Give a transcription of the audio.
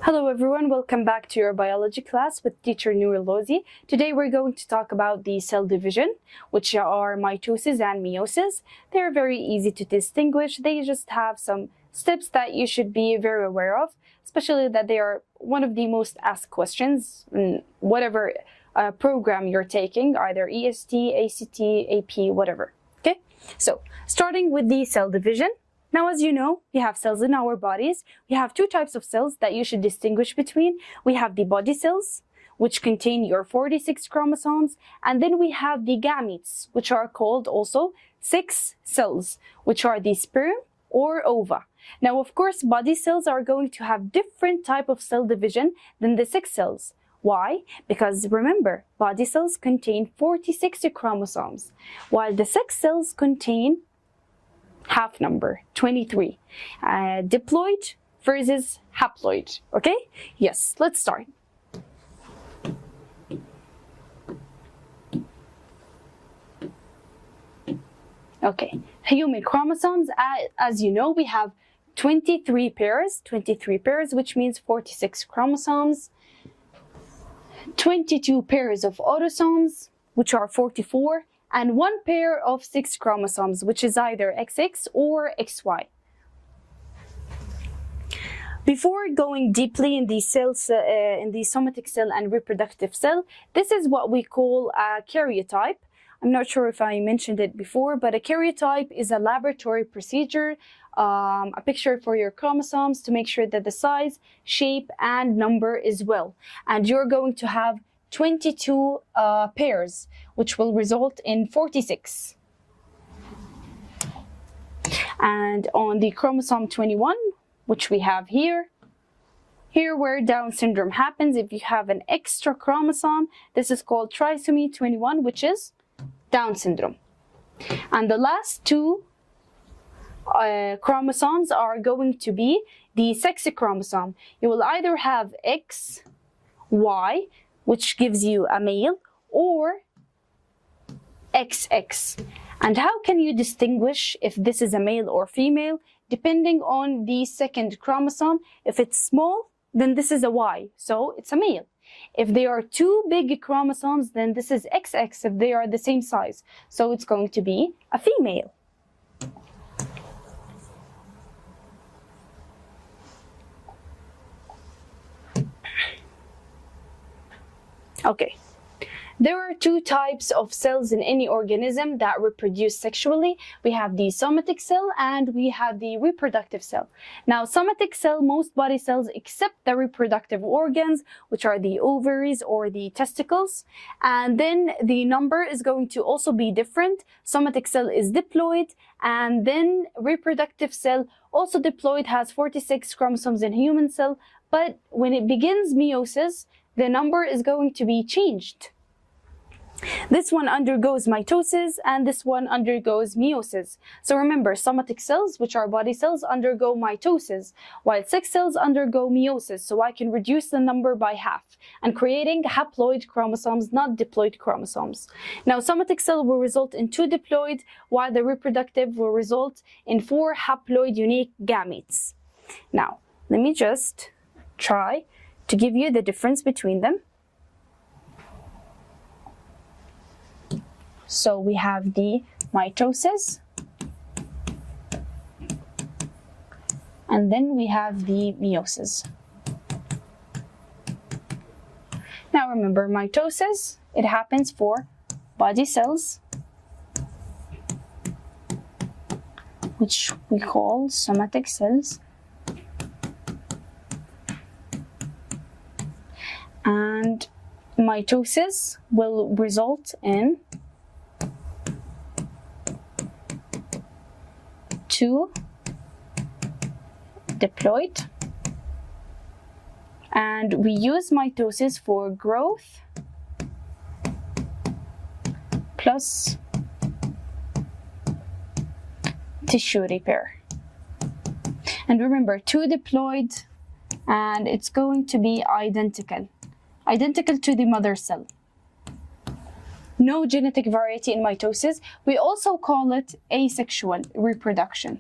Hello everyone, welcome back to your biology class with teacher Nourlozi. Today we're going to talk about the cell division, which are mitosis and meiosis. They're very easy to distinguish. They just have some steps that you should be very aware of, especially that they are one of the most asked questions in whatever program you're taking, either EST, ACT, AP, whatever. Okay, so starting with the cell division. Now, as you know, we have cells in our bodies. We have two types of cells that you should distinguish between. We have the body cells, which contain your 46 chromosomes, and then we have the gametes, which are called also sex cells, which are the sperm or ova. Now, of course, body cells are going to have different type of cell division than the sex cells. Why? Because remember, body cells contain 46 chromosomes, while the sex cells contain half number, 23. Diploid versus haploid, okay? Yes, let's start. Okay, human chromosomes, as you know, we have 23 pairs, which means 46 chromosomes, 22 pairs of autosomes, which are 44, and one pair of 6 chromosomes, which is either XX or XY. Before going deeply in the cells, in the somatic cell and reproductive cell, this is what we call a karyotype. I'm not sure if I mentioned it before, but a karyotype is a laboratory procedure, a picture for your chromosomes to make sure that the size, shape, and number is well. And you're going to have 22 pairs, which will result in 46. And on the chromosome 21, which we have here where Down syndrome happens, if you have an extra chromosome, this is called trisomy 21, which is Down syndrome. And the last two chromosomes are going to be the sex chromosome. You will either have X, Y, which gives you a male, or XX. And how can you distinguish if this is a male or female? Depending on the second chromosome. If it's small, then this is a Y, so it's a male. If they are two big chromosomes, then this is XX if they are the same size, so it's going to be a female. Okay, there are two types of cells in any organism that reproduce sexually. We have the somatic cell and we have the reproductive cell. Now, somatic cell, most body cells except the reproductive organs, which are the ovaries or the testicles. And then the number is going to also be different. Somatic cell is diploid, and then reproductive cell, also diploid, has 46 chromosomes in human cell. But when it begins meiosis, the number is going to be changed. This one undergoes mitosis and this one undergoes meiosis. So remember, somatic cells, which are body cells, undergo mitosis, while sex cells undergo meiosis. So I can reduce the number by half and creating haploid chromosomes, not diploid chromosomes. Now, somatic cell will result in 2 diploid, while the reproductive will result in 4 haploid unique gametes. Now, let me just try to give you the difference between them. So we have the mitosis, and then we have the meiosis. Now remember, mitosis, it happens for body cells, which we call somatic cells. And mitosis will result in 2 diploid, and we use mitosis for growth plus tissue repair. And remember, 2 diploid, and it's going to be identical to the mother cell. No genetic variety in mitosis. We also call it asexual reproduction.